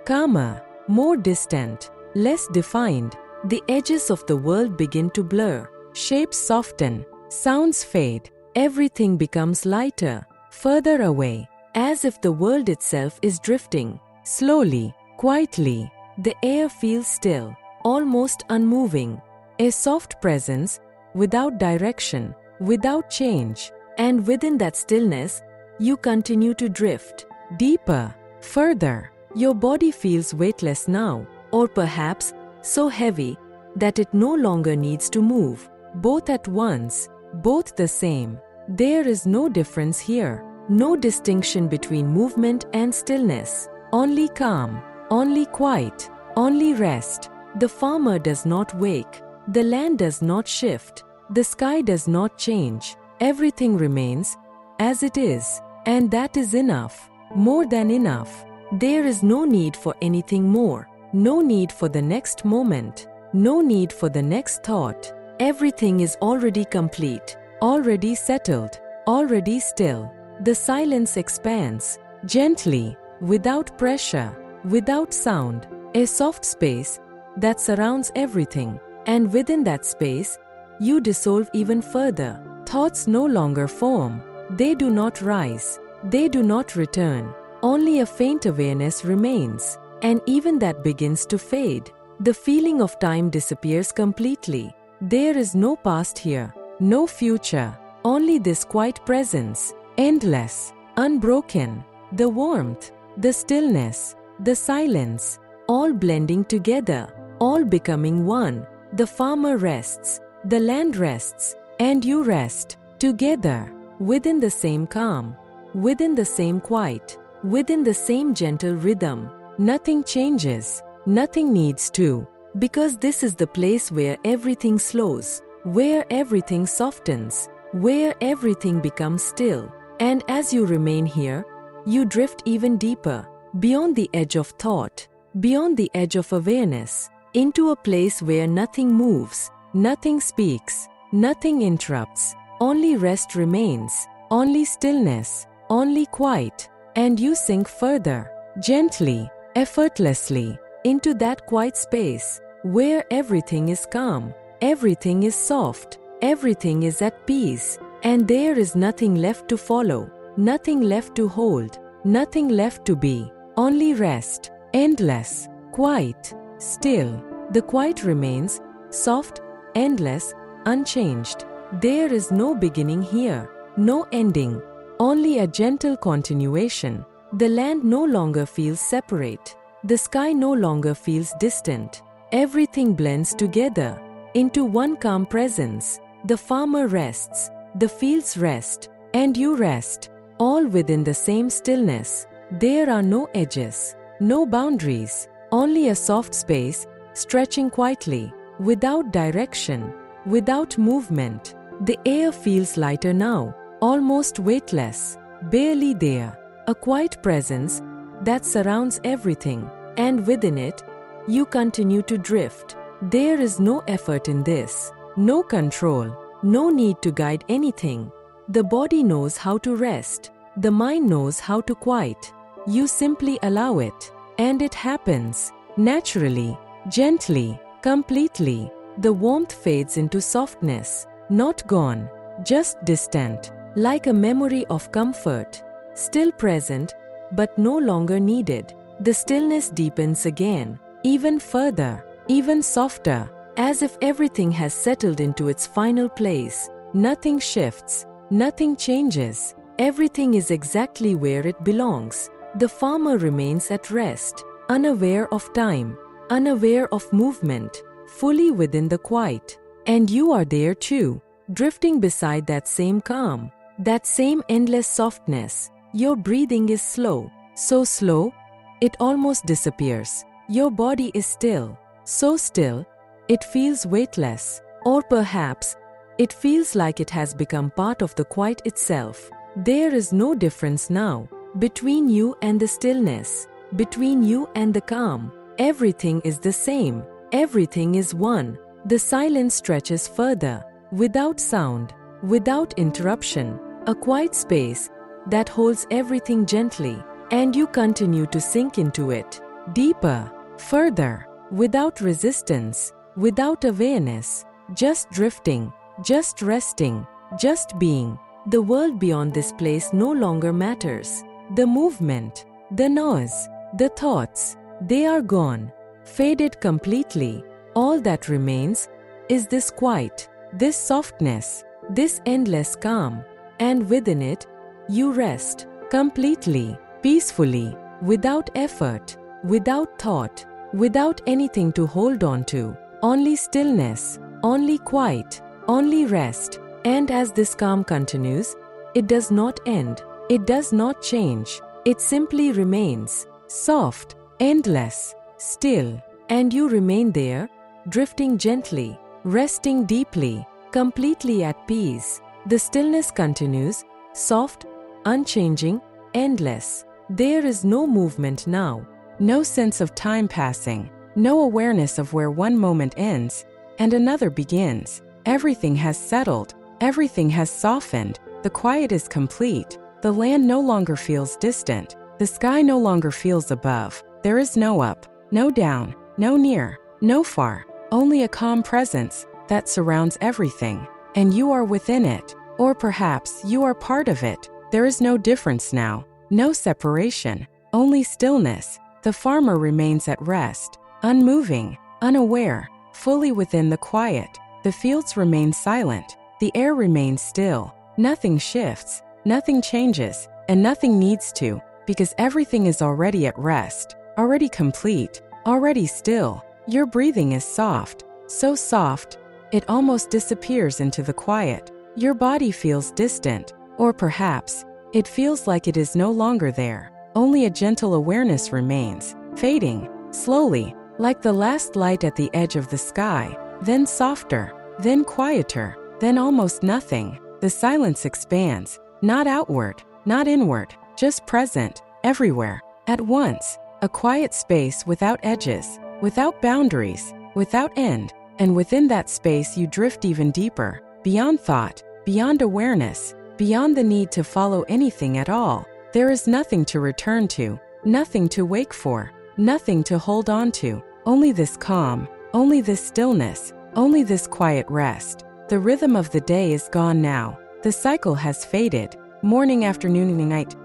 calmer, more distant, less defined. The edges of the world begin to blur, shapes soften, sounds fade, everything becomes lighter, further away, as if the world itself is drifting, slowly, quietly. The air feels still, almost unmoving, a soft presence, without direction, without change. And within that stillness, you continue to drift, deeper, further. Your body feels weightless now, or perhaps so heavy that it no longer needs to move, both at once, both the same. There is no difference here, no distinction between movement and stillness, only calm, only quiet, only rest. The farmer does not wake, the land does not shift, the sky does not change, everything remains as it is. And that is enough, more than enough. There is no need for anything more, no need for the next moment, no need for the next thought. Everything is already complete, already settled, already still. The silence expands, gently, without pressure, without sound, a soft space that surrounds everything. And within that space, you dissolve even further. Thoughts no longer form. They do not rise, they do not return, only a faint awareness remains, and even that begins to fade. The feeling of time disappears completely, There is no past here, no future, only this quiet presence, endless, unbroken, the warmth, the stillness, the silence, all blending together, all becoming one. The farmer rests, the land rests, and you rest, together, within the same calm, within the same quiet, within the same gentle rhythm. Nothing changes, nothing needs to, because this is the place where everything slows, where everything softens, where everything becomes still. And as you remain here, you drift even deeper, beyond the edge of thought, beyond the edge of awareness, into a place where nothing moves, nothing speaks, nothing interrupts, only rest remains, only stillness, only quiet, and you sink further, gently, effortlessly, into that quiet space, where everything is calm, everything is soft, everything is at peace, and there is nothing left to follow, nothing left to hold, nothing left to be, only rest, endless, quiet, still. The quiet remains, soft, endless, unchanged. There is no beginning here, no ending, only a gentle continuation. The land no longer feels separate. The sky no longer feels distant. Everything blends together into one calm presence. The farmer rests, the fields rest, and you rest, all within the same stillness. There are no edges, no boundaries, only a soft space stretching quietly, without direction, without movement. The air feels lighter now, almost weightless, barely there, a quiet presence that surrounds everything, and within it, you continue to drift. There is no effort in this, no control, no need to guide anything. The body knows how to rest, the mind knows how to quiet. You simply allow it, and it happens, naturally, gently, completely. The warmth fades into softness, not gone, just distant, like a memory of comfort, still present, but no longer needed. The stillness deepens again, even further, even softer, as if everything has settled into its final place. Nothing shifts, nothing changes, everything is exactly where it belongs. The farmer remains at rest, unaware of time, unaware of movement, fully within the quiet. And you are there too, drifting beside that same calm, that same endless softness. Your breathing is slow, so slow, it almost disappears. Your body is still, so still, it feels weightless, or perhaps, it feels like it has become part of the quiet itself. There is no difference now, between you and the stillness, between you and the calm. Everything is the same, everything is one. The silence stretches further, without sound, without interruption, a quiet space that holds everything gently, and you continue to sink into it, deeper, further, without resistance, without awareness, just drifting, just resting, just being. The world beyond this place no longer matters. The movement, the noise, the thoughts, they are gone, faded completely. All that remains is this quiet, this softness, this endless calm, and within it, you rest, completely, peacefully, without effort, without thought, without anything to hold on to, only stillness, only quiet, only rest. And as this calm continues, it does not end, it does not change, it simply remains, soft, endless, still, and you remain there, drifting gently, resting deeply, completely at peace. The stillness continues, soft, unchanging, endless. There is no movement now, no sense of time passing, no awareness of where one moment ends and another begins. Everything has settled, everything has softened, the quiet is complete, the land no longer feels distant, the sky no longer feels above, there is no up, no down, no near, no far, only a calm presence that surrounds everything, and you are within it, or perhaps you are part of it. There is no difference now, no separation, only stillness. The farmer remains at rest, unmoving, unaware, fully within the quiet. The fields remain silent. The air remains still. Nothing shifts, nothing changes, and nothing needs to, because everything is already at rest, already complete, already still. Your breathing is soft, so soft, it almost disappears into the quiet. Your body feels distant, or perhaps, it feels like it is no longer there. Only a gentle awareness remains, fading, slowly, like the last light at the edge of the sky, then softer, then quieter, then almost nothing. The silence expands, not outward, not inward, just present, everywhere, at once. A quiet space without edges, without boundaries, without end. And within that space you drift even deeper, beyond thought, beyond awareness, beyond the need to follow anything at all. There is nothing to return to, nothing to wake for, nothing to hold on to. Only this calm, only this stillness, only this quiet rest. The rhythm of the day is gone now. The cycle has faded. Morning, afternoon, and night,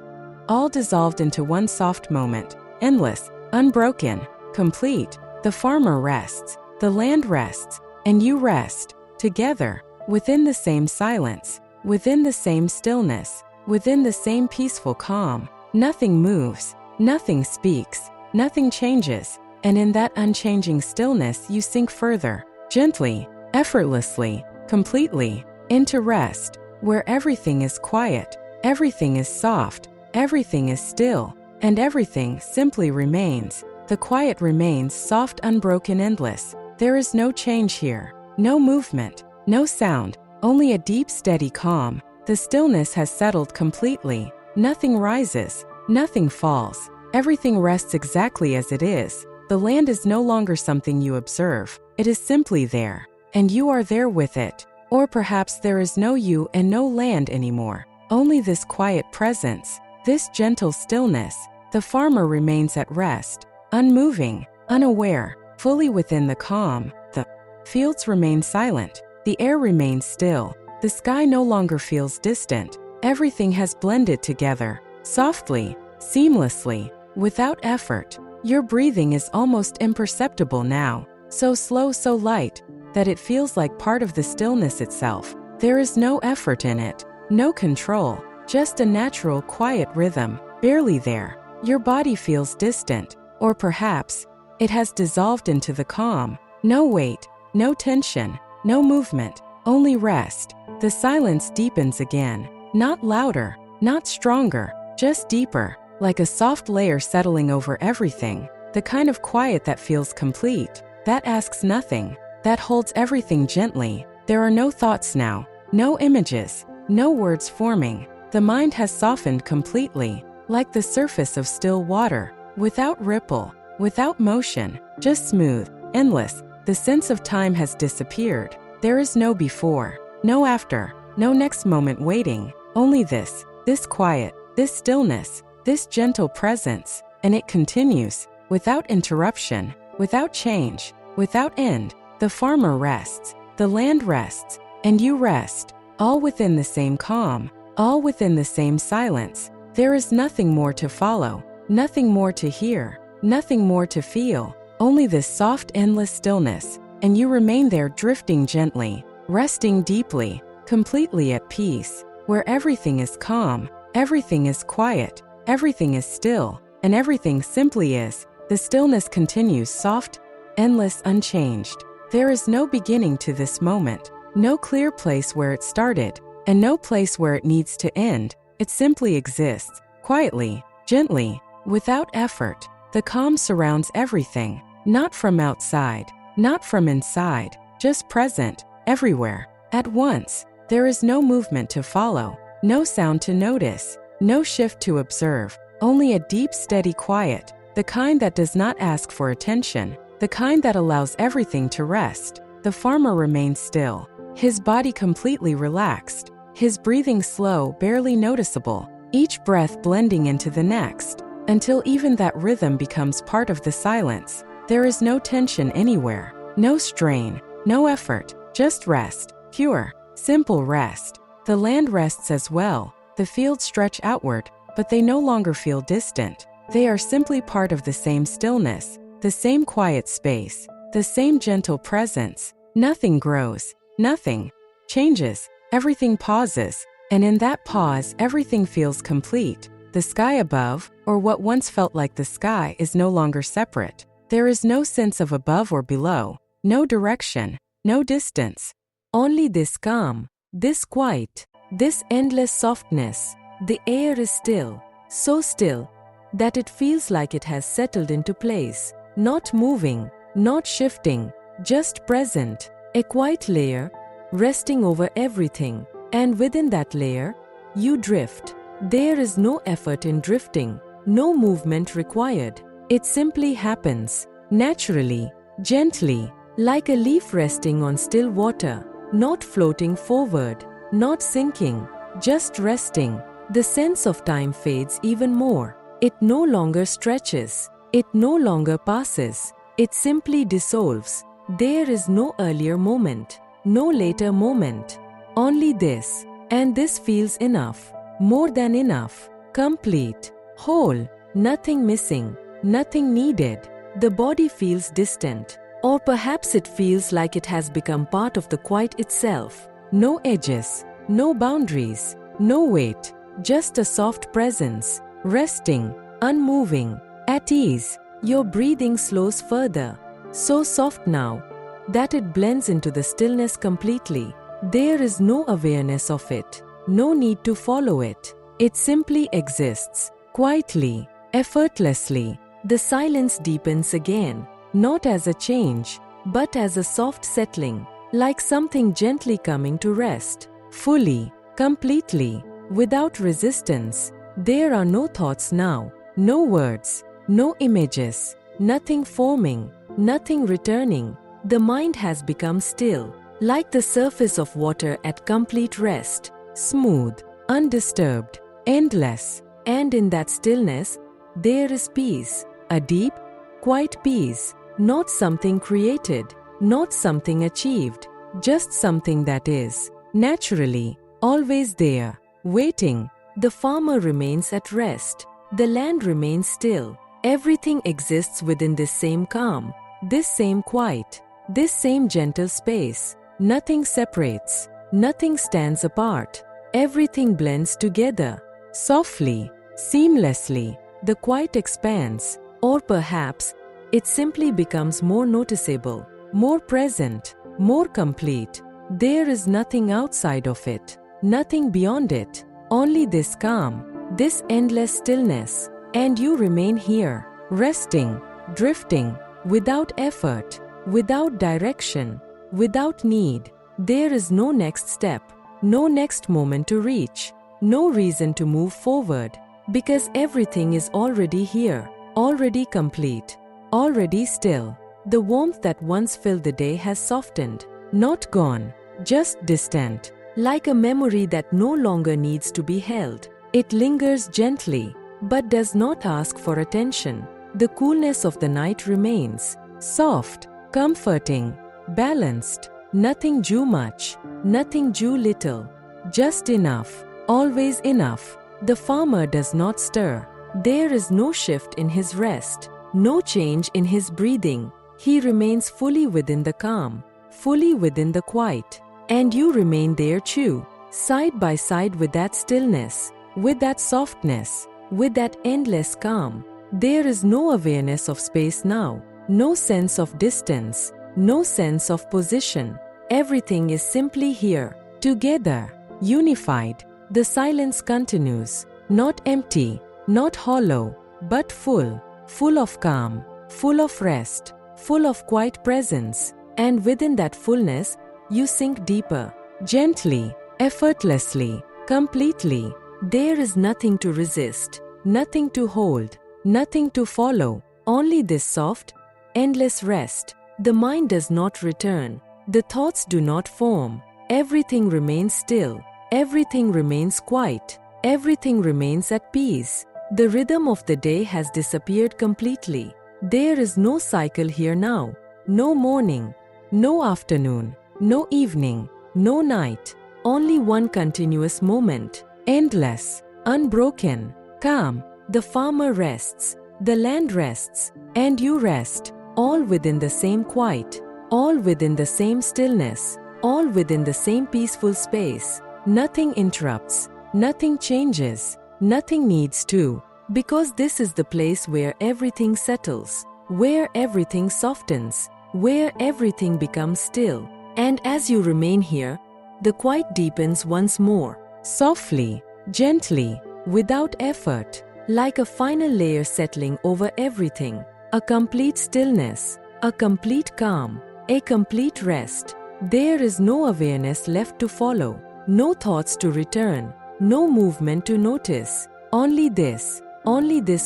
all dissolved into one soft moment. Endless, unbroken, complete. The farmer rests, the land rests, and you rest. Together, within the same silence, within the same stillness, within the same peaceful calm. Nothing moves, nothing speaks, nothing changes. And in that unchanging stillness you sink further, gently, effortlessly, completely, into rest, where everything is quiet, everything is soft, everything is still, and everything simply remains. The quiet remains soft, unbroken, endless. There is no change here, no movement, no sound, only a deep, steady calm. The stillness has settled completely. Nothing rises, nothing falls. Everything rests exactly as it is. The land is no longer something you observe. It is simply there, and you are there with it. Or perhaps there is no you and no land anymore. Only this quiet presence, this gentle stillness. The farmer remains at rest, unmoving, unaware, fully within the calm. The fields remain silent. The air remains still. The sky no longer feels distant. Everything has blended together, softly, seamlessly, without effort. Your breathing is almost imperceptible now, so slow, so light, that it feels like part of the stillness itself. There is no effort in it, no control, just a natural, quiet rhythm, barely there. Your body feels distant, or perhaps, it has dissolved into the calm. No weight, no tension, no movement, only rest. The silence deepens again, not louder, not stronger, just deeper, like a soft layer settling over everything. The kind of quiet that feels complete, that asks nothing, that holds everything gently. There are no thoughts now, no images, no words forming. The mind has softened completely, like the surface of still water, without ripple, without motion, just smooth, endless. The sense of time has disappeared. There is no before, no after, no next moment waiting. Only this quiet, this stillness, this gentle presence. And it continues, without interruption, without change, without end. The farmer rests, the land rests, and you rest, all within the same calm, all within the same silence. There is nothing more to follow, nothing more to hear, nothing more to feel, only this soft, endless stillness, and you remain there drifting gently, resting deeply, completely at peace, where everything is calm, everything is quiet, everything is still, and everything simply is. The stillness continues soft, endless, unchanged. There is no beginning to this moment, no clear place where it started, and no place where it needs to end. It simply exists, quietly, gently, without effort. The calm surrounds everything, not from outside, not from inside, just present, everywhere, at once. There is no movement to follow, no sound to notice, no shift to observe, only a deep, steady quiet, the kind that does not ask for attention, the kind that allows everything to rest. The farmer remains still, his body completely relaxed, his breathing slow, barely noticeable, each breath blending into the next, until even that rhythm becomes part of the silence. There is no tension anywhere, no strain, no effort, just rest, pure, simple rest. The land rests as well. The fields stretch outward, but they no longer feel distant. They are simply part of the same stillness, the same quiet space, the same gentle presence. Nothing grows, Nothing changes, everything pauses, and in that pause, everything feels complete. The sky above, or what once felt like the sky, is no longer separate. There is no sense of above or below, no direction, no distance. Only this calm, this quiet, this endless softness. The air is still, so still, that it feels like it has settled into place, not moving, not shifting, just present. A quiet layer, resting over everything, and within that layer, you drift. There is no effort in drifting, no movement required. It simply happens, naturally, gently, like a leaf resting on still water, not floating forward, not sinking, just resting. The sense of time fades even more. It no longer stretches, it no longer passes, it simply dissolves. There is no earlier moment, no later moment, only this, and this feels enough. More than enough, complete, whole, nothing missing, nothing needed. The body feels distant, or perhaps it feels like it has become part of the quiet itself. No edges, no boundaries, no weight, just a soft presence, resting, unmoving, at ease. Your breathing slows further, so soft now that it blends into the stillness completely. There is no awareness of it. No need to follow it. It simply exists, quietly, effortlessly. The silence deepens again, not as a change, but as a soft settling, like something gently coming to rest, fully, completely, without resistance. There are no thoughts now, no words, no images, nothing forming, nothing returning. The mind has become still, like the surface of water at complete rest. Smooth, undisturbed, endless, and in that stillness, there is peace, a deep, quiet peace, not something created, not something achieved, just something that is, naturally, always there, waiting. The farmer remains at rest, the land remains still, everything exists within this same calm, this same quiet, this same gentle space. Nothing separates. Nothing stands apart. Everything blends together, softly, seamlessly. The quiet expands, or perhaps it simply becomes more noticeable, more present, more complete. There is nothing outside of it, nothing beyond it, only this calm, this endless stillness. And you remain here, resting, drifting, without effort, without direction, without need. There is no next step, no next moment to reach, no reason to move forward, because everything is already here, already complete, already still. The warmth that once filled the day has softened, not gone, just distant, like a memory that no longer needs to be held. It lingers gently, but does not ask for attention. The coolness of the night remains, soft, comforting, balanced. Nothing too much, nothing too little, just enough, always enough. The farmer does not stir. There is no shift in his rest, no change in his breathing. He remains fully within the calm, fully within the quiet. And you remain there too, side by side with that stillness, with that softness, with that endless calm. There is no awareness of space now, no sense of distance, no sense of position. Everything is simply here, together, unified. The silence continues, not empty, not hollow, but full, full of calm, full of rest, full of quiet presence. And within that fullness, you sink deeper, gently, effortlessly, completely. There is nothing to resist, nothing to hold, nothing to follow, only this soft, endless rest. The mind does not return, the thoughts do not form. Everything remains still, everything remains quiet, everything remains at peace. The rhythm of the day has disappeared completely. There is no cycle here now, no morning, no afternoon, no evening, no night, only one continuous moment, endless, unbroken, calm. The farmer rests, the land rests, and you rest, all within the same quiet, all within the same stillness. all within the same peaceful space. Nothing interrupts, nothing changes, nothing needs to, because this is the place where everything settles, where everything softens, where everything becomes still. And as you remain here, the quiet deepens once more, softly, gently, without effort, like a final layer settling over everything, a complete stillness, a complete calm, a complete rest. There is no awareness left to follow, no thoughts to return, no movement to notice, only this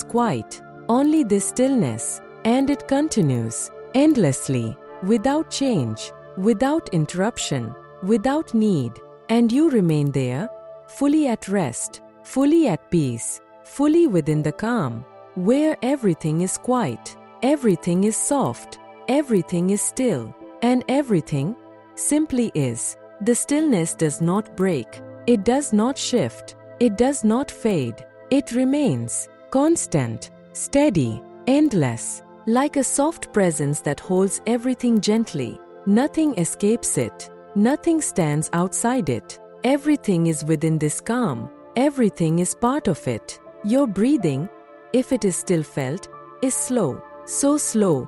quiet, only this stillness, and it continues, endlessly, without change, without interruption, without need, and you remain there, fully at rest, fully at peace, fully within the calm, where everything is quiet, everything is soft, everything is still, and everything simply is. The stillness does not break, it does not shift, it does not fade, it remains, constant, steady, endless, like a soft presence that holds everything gently. Nothing escapes it, nothing stands outside it, everything is within this calm, everything is part of it. Your breathing, if it is still felt, is slow, so slow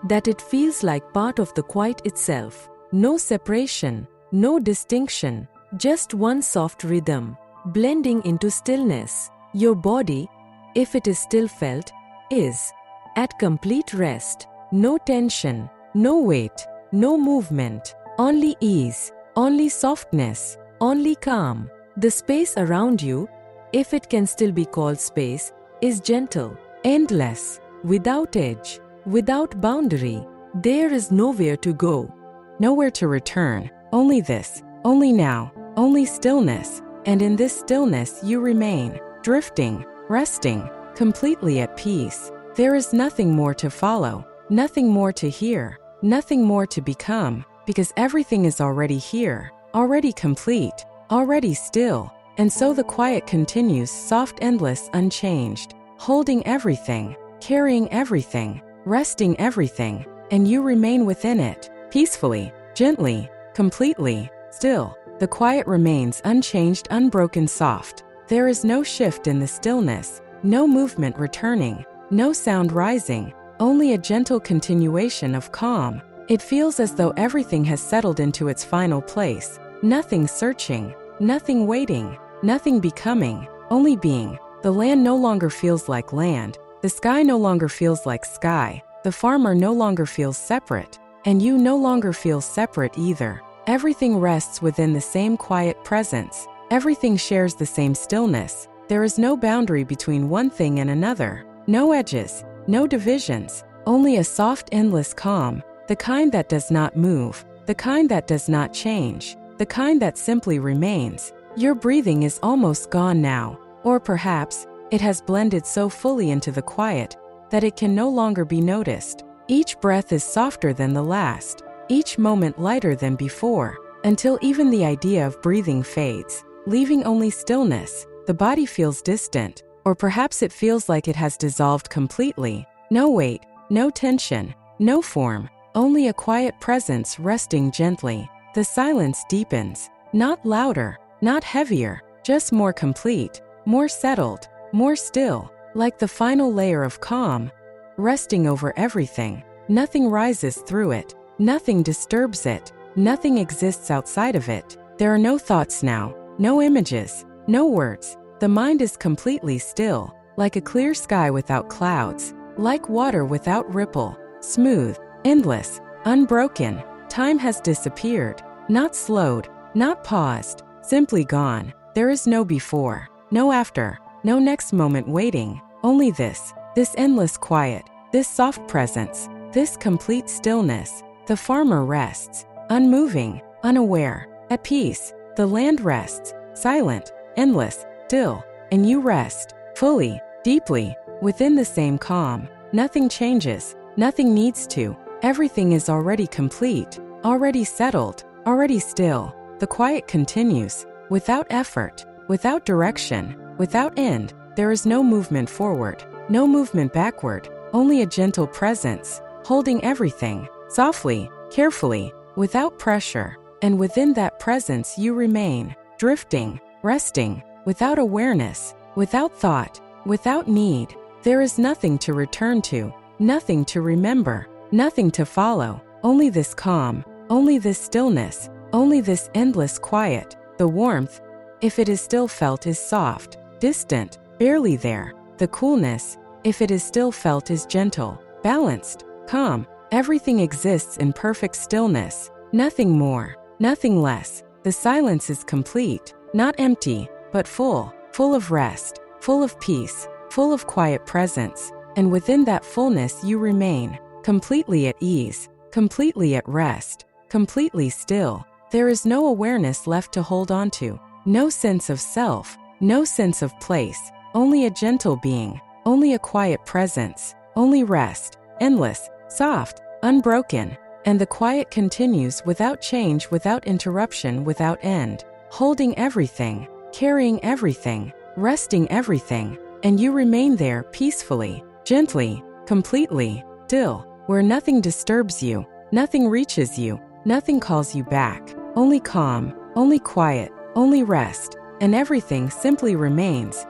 that it feels like part of the quiet itself. No separation, no distinction, just one soft rhythm, blending into stillness. Your body, if it is still felt, is at complete rest. No tension, no weight, no movement, only ease, only softness, only calm. The space around you, if it can still be called space, is gentle, endless, without edge, without boundary. There is nowhere to go, nowhere to return, only this, only now, only stillness, and in this stillness you remain, drifting, resting, completely at peace. There is nothing more to follow, nothing more to hear, nothing more to become, because everything is already here, already complete, already still. And so the quiet continues, soft, endless, unchanged, holding everything, carrying everything, resting everything, and you remain within it, peacefully, gently, completely, still. The quiet remains unchanged, unbroken, soft. There is no shift in the stillness, no movement returning, no sound rising, only a gentle continuation of calm. It feels as though everything has settled into its final place, nothing searching, nothing waiting, nothing becoming, only being. The land no longer feels like land, the sky no longer feels like sky, the farmer no longer feels separate, and you no longer feel separate either. Everything rests within the same quiet presence, everything shares the same stillness. There is no boundary between one thing and another, no edges, no divisions, only a soft, endless calm, the kind that does not move, the kind that does not change, the kind that simply remains. Your breathing is almost gone now, or perhaps it has blended so fully into the quiet that it can no longer be noticed. Each breath is softer than the last, each moment lighter than before, until even the idea of breathing fades, leaving only stillness. The body feels distant, or perhaps it feels like it has dissolved completely. No weight, no tension, no form, only a quiet presence resting gently. The silence deepens, not louder, not heavier, just more complete, more settled, more still, like the final layer of calm, resting over everything. Nothing rises through it, nothing disturbs it, nothing exists outside of it. There are no thoughts now, no images, no words. The mind is completely still, like a clear sky without clouds, like water without ripple, smooth, endless, unbroken. Time has disappeared, not slowed, not paused, simply gone. There is no before, no after, no next moment waiting, only this endless quiet, this soft presence, this complete stillness. The farmer rests, unmoving, unaware, at peace. The land rests, silent, endless, still, and you rest, fully, deeply, within the same calm. Nothing changes, nothing needs to. Everything is already complete, already settled, already still. The quiet continues, without effort, without direction, without end. There is no movement forward, no movement backward, only a gentle presence, holding everything, softly, carefully, without pressure, and within that presence you remain, drifting, resting, without awareness, without thought, without need. There is nothing to return to, nothing to remember, nothing to follow, only this calm, only this stillness, only this endless quiet. The warmth, if it is still felt, is soft, distant, barely there. The coolness, if it is still felt, is gentle, balanced, calm. Everything exists in perfect stillness, nothing more, nothing less. The silence is complete, not empty, but full, full of rest, full of peace, full of quiet presence. And within that fullness you remain, completely at ease, completely at rest, completely still. There is no awareness left to hold on to, no sense of self, no sense of place, only a gentle being, only a quiet presence, only rest, endless, soft, unbroken. And the quiet continues without change, without interruption, without end, holding everything, carrying everything, resting everything. And you remain there peacefully, gently, completely, still, where nothing disturbs you, nothing reaches you, nothing calls you back, only calm, only quiet, only rest, and everything simply remains,